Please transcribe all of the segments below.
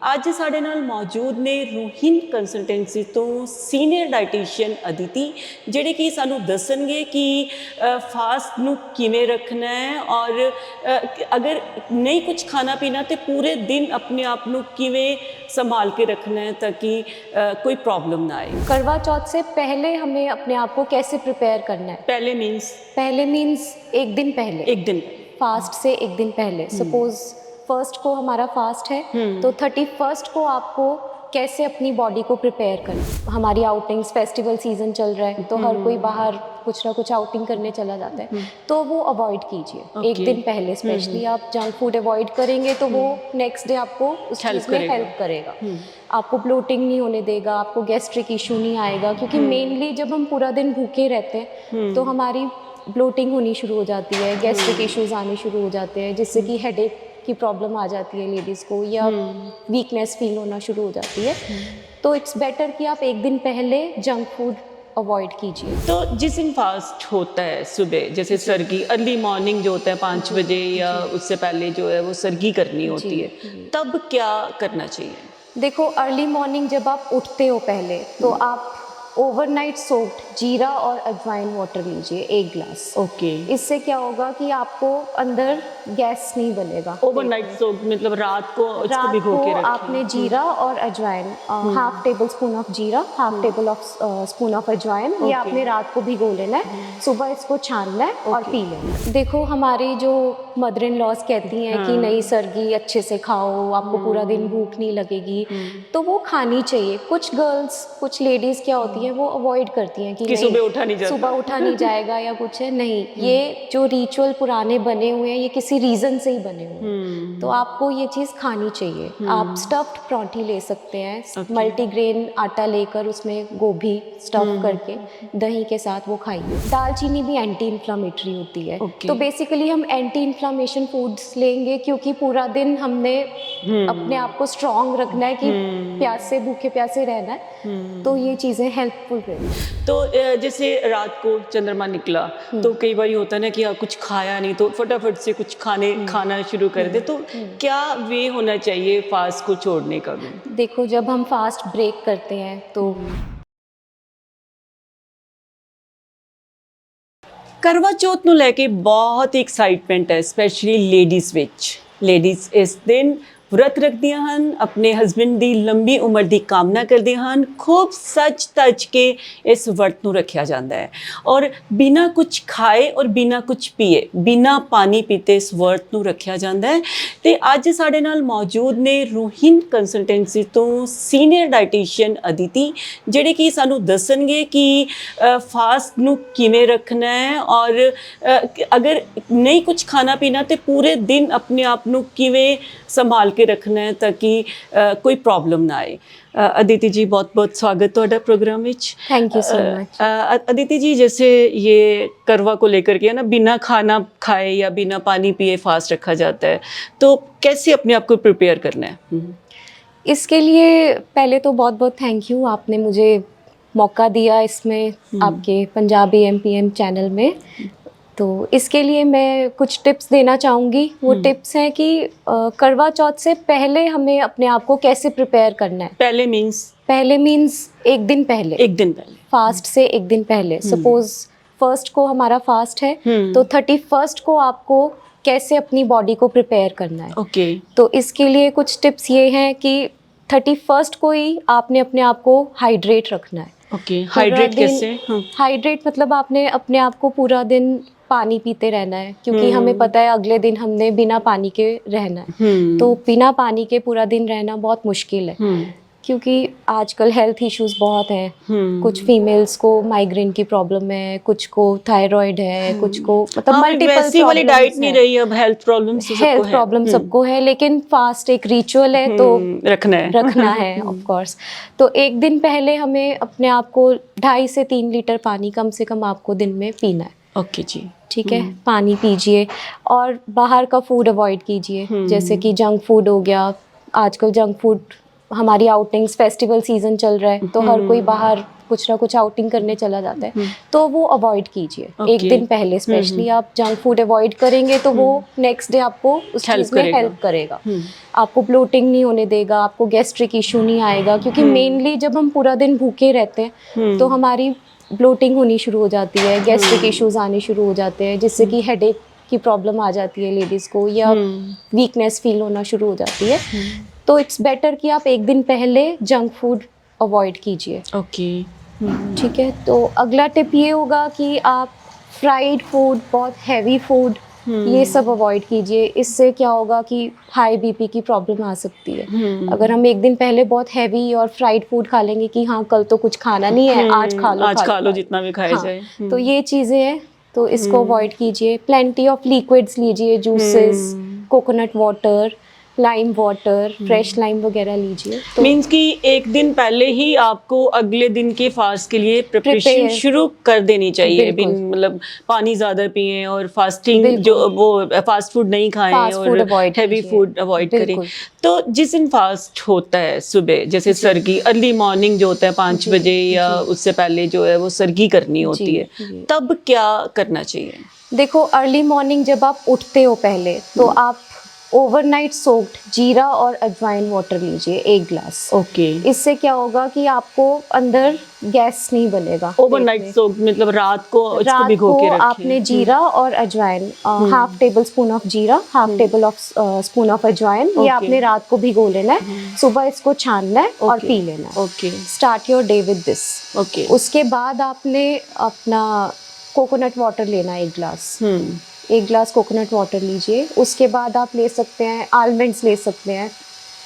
ਅੱਜ ਸਾਡੇ ਨਾਲ ਮੌਜੂਦ ਨੇ ਰੂਹੀਨ ਕੰਸਲਟੈਂਸੀ ਤੋਂ ਸੀਨੀਅਰ ਡਾਈਟੀਸ਼ੀਅਨ ਅਦਿਤੀ, ਜਿਹੜੇ ਕਿ ਸਾਨੂੰ ਦੱਸਣਗੇ ਕਿ ਫਾਸਟ ਨੂੰ ਕਿਵੇਂ ਰੱਖਣਾ ਹੈ ਔਰ ਅਗਰ ਨਹੀਂ ਕੁਝ ਖਾਣਾ ਪੀਣਾ ਤੇ ਪੂਰੇ ਦਿਨ ਆਪਣੇ ਆਪ ਨੂੰ ਕਿਵੇਂ संभाल के रखना है ताकि कोई प्रॉब्लम ना आए। करवा चौथ से पहले हमें अपने आप को कैसे प्रिपेयर करना है? पहले मीन्स एक दिन पहले फास्ट से एक दिन पहले सपोज फर्स्ट को हमारा फास्ट है तो 31st को आपको कैसे अपनी बॉडी को प्रिपेयर करें। हमारी आउटिंग्स फेस्टिवल सीजन चल रहा है तो हर कोई बाहर कुछ ना कुछ आउटिंग करने चला जाता है तो वो अवॉइड कीजिए एक दिन पहले। स्पेशली आप जंक फूड अवॉइड करेंगे तो वो नेक्स्ट डे आपको उस चीज़ में हेल्प करेगा। आपको ब्लोटिंग नहीं होने देगा, आपको गैस्ट्रिक इशू नहीं आएगा, क्योंकि मेनली जब हम पूरा दिन भूखे रहते हैं तो हमारी ब्लोटिंग होनी शुरू हो जाती है, गैस्ट्रिक इश्यूज आने शुरू हो जाते हैं, जिससे कि हेडेक की प्रॉब्लम आ जाती है लेडीज़ को, या वीकनेस फील होना शुरू हो जाती है। तो इट्स बेटर कि आप एक दिन पहले जंक फूड अवॉइड कीजिए। तो जिस दिन फास्ट होता है सुबह, जैसे सरगी अर्ली मॉर्निंग जो होता है 5 बजे या उससे पहले जो है वो सरगी करनी होती है, तब क्या करना चाहिए? देखो, अर्ली मॉर्निंग जब आप उठते हो पहले तो आप ओवरनाइट सोक्ड जीरा और अजवाइन वाटर लीजिए 1 ग्लास। इससे क्या होगा कि आपको अंदर गैस नहीं बनेगा। ओवरनाइट सोक्ड मतलब रात को इसको भिगो के रखें। आपने जीरा और अजवाइन हाफ टेबल स्पून ऑफ जीरा, हाफ टेबल स्पून ऑफ अजवाइन, ये आपने रात को भिगो लेना है, सुबह इसको छानना है और पी लेना है। देखो, हमारी जो मदर इन लॉज कहती हैं कि नहीं सरगी अच्छे से खाओ, आपको पूरा दिन भूख नहीं लगेगी, तो वो खानी चाहिए। कुछ गर्ल्स, कुछ लेडीज़ क्या होती है वो अवॉइड करती हैं कि सुबह उठा नहीं जाएगा या कुछ है। नहीं, ये जो रिचुअल पुराने बने हुए हैं ये किसी रीज़न से ही बने हुए हैं, तो आपको ये चीज़ खानी चाहिए। आप स्टफ्ड परांठी ले सकते हैं, मल्टीग्रेन आटा लेकर उसमें गोभी स्टफ करके दही के साथ वो खाइए। दालचीनी भी एंटी इन्फ्लामेटरी होती है, तो बेसिकली हम एंटी इन्फ्लामेशन फूड्स लेंगे क्योंकि पूरा दिन हमने अपने आप को स्ट्रॉन्ग रखना है कि प्यासे भूखे प्यासे रहना है, तो ये चीज़ें हेल्पफुल रहेगी। तो जैसे रात को चंद्रमा निकला तो कई बार होता है ना कि कुछ खाया नहीं तो फटाफट से कुछ खाना शुरू कर दे, तो क्या वे होना चाहिए फास्ट को छोड़ने का भी? देखो, जब हम फास्ट ब्रेक करते हैं तो करवा चौथ ਨੂੰ ਲੈ ਕੇ ਬਹੁਤ ਹੀ ਐਕਸਾਈਟਮੈਂਟ ਹੈ, ਸਪੈਸ਼ਲੀ ਲੇਡੀਜ਼ ਵਿੱਚ। ਲੇਡੀਜ਼ ਇਸ ਦਿਨ व्रत रखदियां ਹਨ, अपने हस्बैंड ਦੀ ਲੰਬੀ ਉਮਰ ਦੀ ਕਾਮਨਾ ਕਰਦੀਆਂ ਹਨ। खूब सच तज के इस व्रत ਨੂੰ ਰੱਖਿਆ ਜਾਂਦਾ ਹੈ और बिना कुछ खाए और बिना कुछ पिए, बिना पानी पीते इस व्रत ਨੂੰ ਰੱਖਿਆ ਜਾਂਦਾ ਹੈ। ਤੇ ਅੱਜ ਸਾਡੇ ਨਾਲ ਮੌਜੂਦ ਨੇ ਰੂਹੀਨ ਕੰਸਲਟੈਂਸੀ ਤੋਂ ਸੀਨੀਅਰ ਡਾਈਟੀਸ਼ੀਅਨ ਅਦਿਤੀ, ਜਿਹੜੇ ਕਿ ਸਾਨੂੰ ਦੱਸਣਗੇ ਕਿ ਫਾਸਟ ਨੂੰ ਕਿਵੇਂ ਰੱਖਣਾ ਹੈ और अगर नहीं कुछ खाना पीना तो पूरे दिन अपने आप ਨੂੰ ਕਿਵੇਂ संभाल के रखना है ताकि कोई प्रॉब्लम ना आए। अदिति जी, बहुत बहुत स्वागत ਤੁਹਾਡਾ प्रोग्राम ਵਿੱਚ। Thank you so much. Aditi ji, जैसे ये करवा को लेकर के ना बिना खाना खाए या बिना पानी पिए फास्ट रखा जाता है, तो कैसे अपने आप को प्रिपेयर करना है? इसके लिए पहले तो बहुत बहुत थैंक यू, आपने मुझे मौका दिया इसमें आपके पंजाबी एमपीएम चैनल में। तो इसके लिए मैं कुछ टिप्स देना चाहूँगी। वो टिप्स हैं कि करवा चौथ से पहले हमें अपने आप को कैसे प्रिपेयर करना है। पहले मीन्स एक दिन पहले फास्ट से एक दिन पहले। सपोज फर्स्ट को हमारा फास्ट है तो 31st को आपको कैसे अपनी बॉडी को प्रिपेयर करना है। तो इसके लिए कुछ टिप्स ये हैं कि 31st को ही आपने अपने आप को हाइड्रेट रखना है। हाइड्रेट कैसे? हाइड्रेट मतलब आपने अपने आप को पूरा दिन पानी पीते रहना है, क्योंकि हमें पता है अगले दिन हमने बिना पानी के रहना है। तो बिना पानी के पूरा दिन रहना बहुत मुश्किल है, क्योंकि आजकल हेल्थ इश्यूज बहुत हैं। कुछ फीमेल्स को माइग्रेन की प्रॉब्लम है, कुछ को थायराइड है, कुछ को मतलब मल्टीपल वाली डाइट नहीं रही, अब हेल्थ प्रॉब्लम सबको है, लेकिन फास्ट एक रिचुअल है तो रखना है ऑफ कोर्स। तो एक दिन पहले हमें अपने आप को 2.5 से 3 लीटर पानी कम से कम आपको दिन में पीना है। जी, ठीक है, पानी पीजिए और बाहर का फूड अवॉइड कीजिए, जैसे कि जंक फूड हो गया। आजकल जंक फूड, हमारी आउटिंग्स फेस्टिवल सीजन चल रहा है तो हर कोई बाहर कुछ ना कुछ आउटिंग करने चला जाता है, तो वो अवॉइड कीजिए Okay. एक दिन पहले। स्पेशली आप जंक फूड अवॉइड करेंगे तो वो नेक्स्ट डे आपको उस Help चीज़ में करेगा। हेल्प करेगा। आपको ब्लोटिंग नहीं होने देगा, आपको गैस्ट्रिक इशू नहीं आएगा, क्योंकि मेनली जब हम पूरा दिन भूखे रहते हैं तो हमारी ब्लोटिंग होनी शुरू हो जाती है, गैस्ट्रिक इश्यूज आने शुरू हो जाते हैं, जिससे कि हेडेक की प्रॉब्लम आ जाती है लेडीज़ को, या वीकनेस फील होना शुरू हो जाती है। तो इट्स बेटर कि आप एक दिन पहले जंक फूड अवॉइड कीजिए। ओके। ठीक है, तो अगला टिप ये होगा कि आप फ्राइड फूड, बहुत हैवी फूड, ये सब अवॉइड कीजिए। इससे क्या होगा कि हाई बीपी की प्रॉब्लम आ सकती है। अगर हम एक दिन पहले बहुत हैवी और फ्राइड फूड खा लेंगे कि हाँ कल तो कुछ खाना नहीं है, आज खा लो जितना भी खाया जाए। तो ये चीज़ें हैं, तो इसको अवॉइड कीजिए। प्लेंटी ऑफ लिक्विड्स लीजिए, juices, coconut water, lime water, fresh lime वगैरह लीजिए। तो मीन्स कि एक दिन पहले ही आपको अगले दिन के फास्ट के लिए प्रिपरेशन Prepare। शुरू कर देनी चाहिए। बिल्कुल। मतलब पानी ज़्यादा पिएं और फास्टिंग बिल्कुल। जो वो फास्ट फूड नहीं खाएं Fast food और avoid हैवी कीजिए। फूड अवॉइड करें। बिल्कुल। तो जिस दिन फास्ट होता है सुबह, जैसे सरगी अर्ली मॉर्निंग जो होता है 5 बजे या उससे पहले जो है वो सरगी करनी होती है, जी। तब क्या करना चाहिए? देखो, अर्ली मॉर्निंग जब आप उठते हो पहले, तो आप ओवरनाइट सोक्ड जीरा और अजवाइन वाटर लीजिए 1 ग्लास। ओके। इससे क्या होगा कि आपको अंदर गैस नहीं बनेगा। ओवरनाइट सोक मतलब रात को इसको रात भिगो को के रखें। आपने जीरा और अजवाइन, हाफ टेबल स्पून ऑफ जीरा, half table of spoon of अजवाइन, ये Okay. आपने रात को भिगो लेना है। सुबह इसको छानना है और पी लेना है। Okay. Start your day with this. Okay. उसके बाद आपने अपना कोकोनट वाटर लेना है 1 ग्लास। 1 ग्लास कोकोनट वाटर लीजिए। उसके बाद आप ले सकते हैं आलमंड्स, ले सकते हैं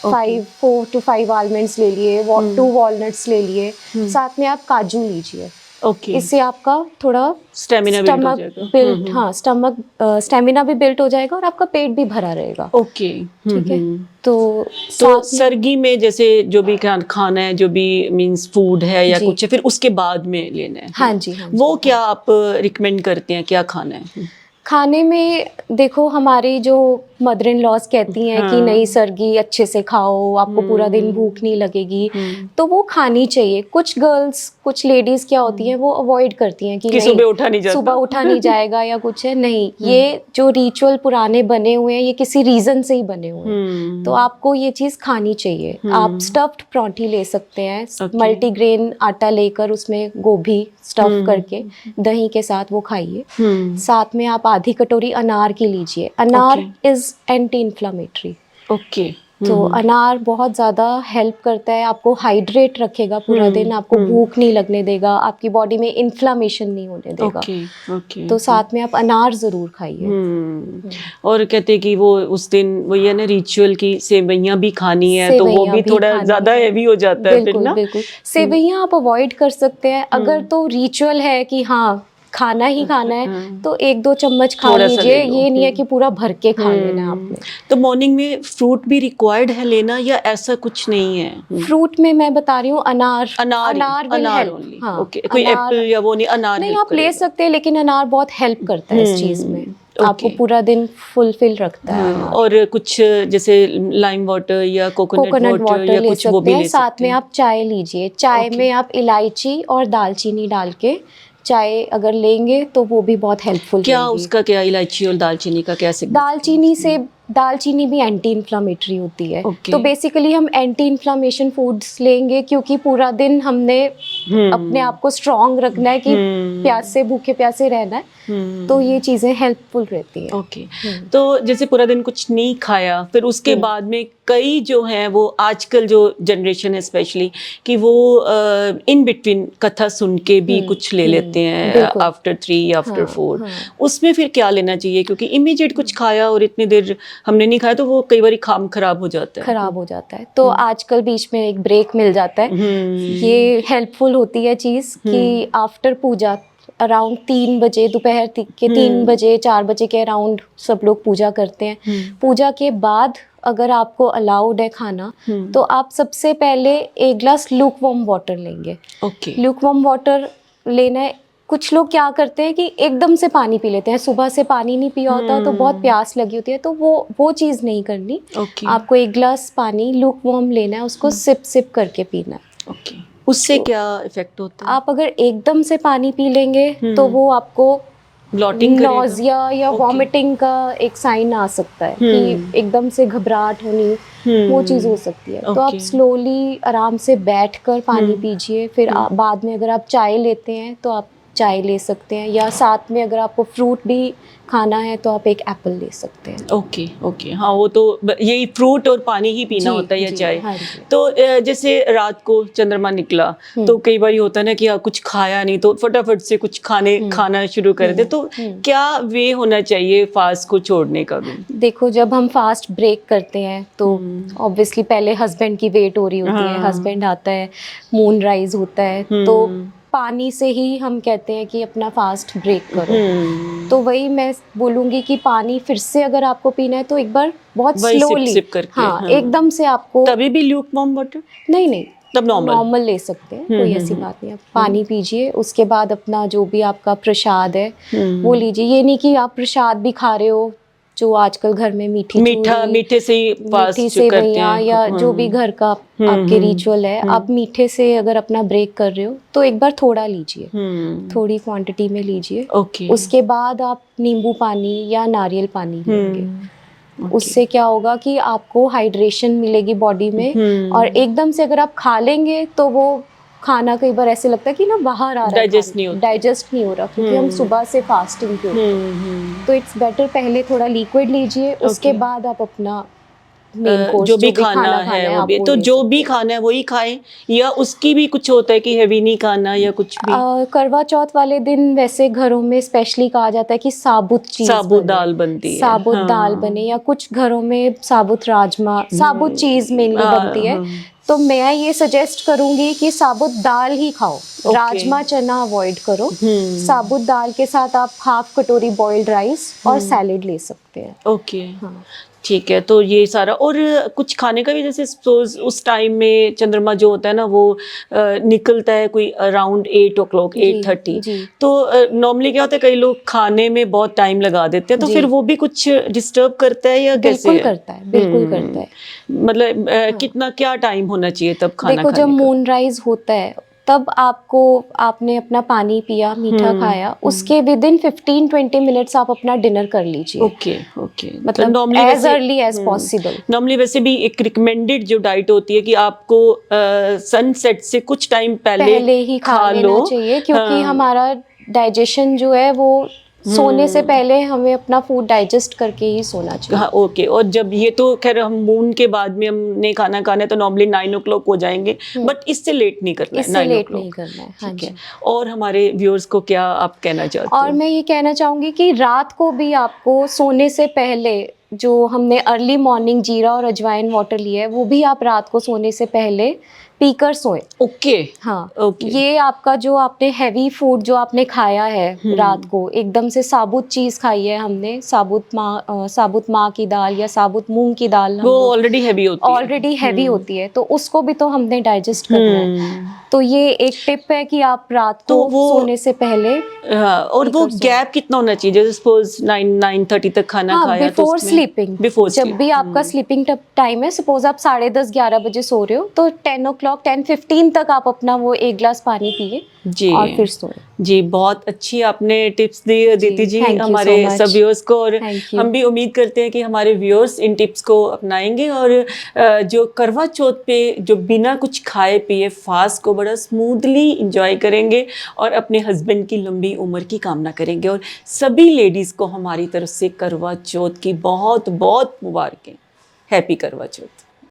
4 to 5 आलमंड्स ले लिए, 2 वॉलनट्स ले लिए, साथ में आप काजू लीजिए। ओके। इससे आपका थोड़ा स्टेमिना बिल्ड हो जाएगा। बिल्ड, हाँ, स्टेमिना भी बिल्ड हो जाएगा और आपका पेट भी भरा रहेगा। ओके। ठीक है, तो सरगी में जैसे जो भी खाना है, जो भी मींस फूड है या कुछ है, फिर उसके बाद में लेना है। हाँ जी, वो क्या आप रिकमेंड करते हैं, क्या खाना है? खाने में देखो, हमारी जो मदर इन लॉज कहती हैं कि नहीं सरगी अच्छे से खाओ, आपको पूरा दिन भूख नहीं लगेगी, तो वो खानी चाहिए। कुछ गर्ल्स, कुछ लेडीज क्या होती हैं, वो अवॉइड करती हैं कि सुबह उठा नहीं जाता, सुबह उठा नहीं जाएगा या कुछ है। नहीं, ये जो रिचुअल पुराने बने हुए हैं, ये किसी रीजन से ही बने हुए हैं, तो आपको ये चीज़ खानी चाहिए। आप स्टफ्ड परांठी ले सकते हैं, मल्टीग्रेन आटा लेकर उसमें गोभी स्टफ करके दही के साथ वो खाइए। साथ में आप आधी कटोरी अनार की लीजिए। अनार इज एंटी इन्फ्लामेटरी। ओके। तो अनार बहुत ज़्यादा हेल्प करता है, आपको हाइड्रेट रखेगा पूरा दिन, आपको भूख नहीं लगने देगा, आपकी बॉडी में इन्फ्लामेशन नहीं होने देगा। ओके। तो साथ में आप अनार ज़रूर खाइए। और कहते हैं कि वो उस दिन वो ये ना रिचुअल की सेवइयाँ भी खानी है, तो वो भी थोड़ा ज़्यादा हैवी हो जाता है फिर ना। बिल्कुल। सेवइयाँ आप अवॉइड कर सकते हैं। अगर तो रिचुअल है कि हाँ खाना ही खाना है, तो 1-2 चम्मच खा लीजिए। ये नहीं है कि पूरा भर के खा लेना है आपने। तो मॉर्निंग में फ्रूट भी रिक्वायर्ड है लेना, या ऐसा कुछ नहीं है? फ्रूट में मैं बता रही हूँ अनार ओनली। हाँ, ओके, कोई एप्पल या वो नहीं, अनार नहीं आप ले सकते हैं, लेकिन अनार बहुत हेल्प करता है इस चीज़ में। आपको पूरा दिन फुलफिल रखता है। और कुछ जैसे लाइम वाटर या कोकोनट वाटर या कुछ वो भी ले सकते हैं। साथ में आप चाय लीजिए। चाय में आप इलायची और दालचीनी डाल के चाय अगर लेंगे तो वो भी बहुत हेल्पफुल। क्या उसका क्या इलायची और दालचीनी का क्या सिग्निफिकेंस? दालचीनी भी एंटी इन्फ्लामेटरी होती है। तो बेसिकली हम एंटी इन्फ्लामेशन फूड्स लेंगे, क्योंकि पूरा दिन हमने अपने आप को स्ट्रॉन्ग रखना है कि प्यासे भूखे प्यासे रहना है, तो ये चीज़ें हेल्पफुल रहती हैं। ओके। तो जैसे पूरा दिन कुछ नहीं खाया, फिर उसके बाद में कई जो हैं वो आजकल जो जनरेशन है स्पेशली, कि वो इन बिटवीन कथा सुन के भी कुछ ले लेते हैं आफ्टर 3 आफ्टर 4। उसमें फिर क्या लेना चाहिए? क्योंकि इमीडिएट कुछ खाया और इतनी देर हमने नहीं खाया तो वो कई बार काम खराब हो जाता है। तो आजकल बीच में एक ब्रेक मिल जाता है। ये हेल्पफुल होती है चीज़ कि आफ्टर पूजा अराउंड 3 बजे, दोपहर के 3 बजे 4 बजे के अराउंड सब लोग पूजा करते हैं। पूजा के बाद अगर आपको अलाउड है खाना, तो आप सबसे पहले 1 ग्लास लूकवार्म वाटर लेंगे। लूकवार्म वाटर लेना है। कुछ लोग क्या करते हैं कि एकदम से पानी पी लेते हैं, सुबह से पानी नहीं पिया होता तो बहुत प्यास लगी होती है, तो वो चीज़ नहीं करनी। आपको 1 ग्लास पानी लूकवार्म लेना है, उसको सिप करके पीना है। उससे क्या इफेक्ट होता है? आप अगर एकदम से पानी पी लेंगे तो वो आपको ब्लॉटिंग करेगा? नॉजिया या Okay. वॉमिटिंग का एक साइन आ सकता है कि एकदम से घबराहट होनी, वो चीज़ हो सकती है। तो आप Okay. स्लोली आराम से बैठकर पानी पीजिए। फिर बाद में अगर आप चाय लेते हैं तो आप चाय ले सकते हैं, या साथ में अगर आपको फ्रूट भी खाना है तो आप एक एप्पल ले सकते हैं। ओके ओके, हाँ वो तो यही फ्रूट और पानी ही पीना जी, होता है या जी, चाय। हाँ जी। तो जैसे रात को चंद्रमा निकला तो कई बार होता है ना कि कुछ खाया नहीं तो फटाफट से कुछ खाना शुरू कर दे, तो क्या वे होना चाहिए फास्ट को छोड़ने का भी? देखो, जब हम फास्ट ब्रेक करते हैं तो ऑब्वियसली पहले हस्बैंड की वेट हो रही होती है, हस्बैंड आता है, मून राइज होता है, तो पानी से ही हम कहते हैं कि अपना फास्ट ब्रेक करो। तो वही मैं बोलूँगी कि पानी फिर से अगर आपको पीना है तो एक बार बहुत वही स्लोली, सिप करके, हाँ, एकदम से आपको तभी भी ल्यूक वार्म वाटर? नहीं, तब नॉर्मल ले सकते हैं, कोई ऐसी बात नहीं। आप पानी पीजिए, उसके बाद अपना जो भी आपका प्रसाद है वो लीजिए। ये नहीं कि आप प्रसाद भी खा रहे हो, जो आजकल घर में मीठे से ही फास्ट मीठी करते सेवइयाँ हैं, या जो भी घर का आपके रिचुअल है, आप मीठे से अगर अपना ब्रेक कर रहे हो तो एक बार थोड़ा लीजिए, थोड़ी क्वांटिटी में लीजिए। ओके। उसके बाद आप नींबू पानी या नारियल पानी लेंगे। उससे क्या होगा कि आपको हाइड्रेशन मिलेगी बॉडी में, और एकदम से अगर आप खा लेंगे तो वो खाना कई बार ऐसे लगता है कि ना बाहर आ रहा है, डाइजेस्ट नहीं होता, डाइजेस्ट नहीं हो रहा, क्योंकि हम सुबह से फास्टिंग पे होते हैं। तो इट्स बेटर पहले थोड़ा लिक्विड लीजिए, उसके बाद आप अपना मेन कोर्स जो भी खाना है वो भी, तो जो भी खाना है वही खाएं, या उसकी भी कुछ होता है कि हैवी नहीं खाना या कुछ भी? करवा चौथ वाले दिन वैसे घरों में स्पेशली कहा जाता है कि साबुत दाल बनती है, साबुत दाल बने, या कुछ घरों में साबुत राजमा, साबुत चीज मेनली बनती है। तो मैं ये सजेस्ट करूंगी कि साबुत दाल ही खाओ, राजमा चना अवॉइड करो। साबुत दाल के साथ आप हाफ कटोरी बॉइल्ड राइस और सैलेड ले सकते हैं। ओके, ठीक है। तो ये सारा, और कुछ खाने का भी, जैसे सपोज उस टाइम में चंद्रमा जो होता है ना वो निकलता है कोई अराउंड 8 o'clock, 8:30, तो नॉर्मली क्या होता है, कई लोग खाने में बहुत टाइम लगा देते हैं, तो फिर वो भी कुछ डिस्टर्ब करता है या कैसे? बिल्कुल करता है, बिल्कुल करता है। मतलब कितना क्या टाइम होना चाहिए तब खाना देखो, जब मून राइज होता है तब आपने अपना पानी पिया, मीठा खाया, उसके विद इन 15-20 मिनट्स आप अपना डिनर कर लीजिए। ओके ओके, मतलब as early as possible. Normally वैसे भी एक रिकमेंडेड जो डाइट होती है कि आपको सनसेट से कुछ टाइम पहले ही खा लेना चाहिए, क्योंकि हमारा डाइजेशन जो है वो सोने से पहले हमें अपना फूड डाइजेस्ट करके ही सोना चाहिए। हाँ, ओके। और जब ये तो खैर हम मून के बाद में हमने खाना खाना है तो नॉर्मली 9 o'clock हो जाएंगे, बट इससे लेट नहीं करना है, इससे लेट नहीं करना है। हाँ जी। और हमारे व्यूअर्स को क्या आप कहना चाहते हैं? और मैं ये कहना चाहूँगी कि रात को भी आपको सोने से पहले जो हमने अर्ली मॉर्निंग जीरा और अजवाइन वाटर लिया है वो भी आप रात को सोने से पहले पीकर सोएं। ओके, हाँ, ये आपका जो आपने हैवी फूड जो आपने खाया है रात को, एकदम से साबुत चीज खाई है हमने, साबुत माँ की दाल या साबुत मूंग की दाल, वो ऑलरेडी हैवी होती है, तो उसको भी तो हमने डाइजेस्ट करना है। तो ये एक टिप है कि आप रात को सोने से पहले, और वो गैप कितना होना चाहिए? जैसे सपोज 9-9:30 तक खाना खाया, बिफोर स्लीपिंग, जब भी आपका स्लीपिंग टाइम है, सपोज आप 10:30-11 बजे सो रहे हो तो 10 o'clock 10:15 तक आप अपना वो 1 गिलास पानी पिए जी, और फिर सोएं। जी, बहुत अच्छी आपने टिप्स दी दीदी जी हमारे सब व्यूअर्स को, और हम भी उम्मीद करते हैं कि हमारे व्यूअर्स इन टिप्स को अपनाएंगे, और जो करवा चौथ पे जो बिना कुछ खाए पिए फास्ट को बड़ा स्मूथली इंजॉय करेंगे और अपने हस्बैंड की लंबी उम्र की कामना करेंगे। और सभी लेडीज़ को हमारी तरफ से करवा चौथ की बहुत बहुत मुबारकें। हैप्पी करवा चौथ।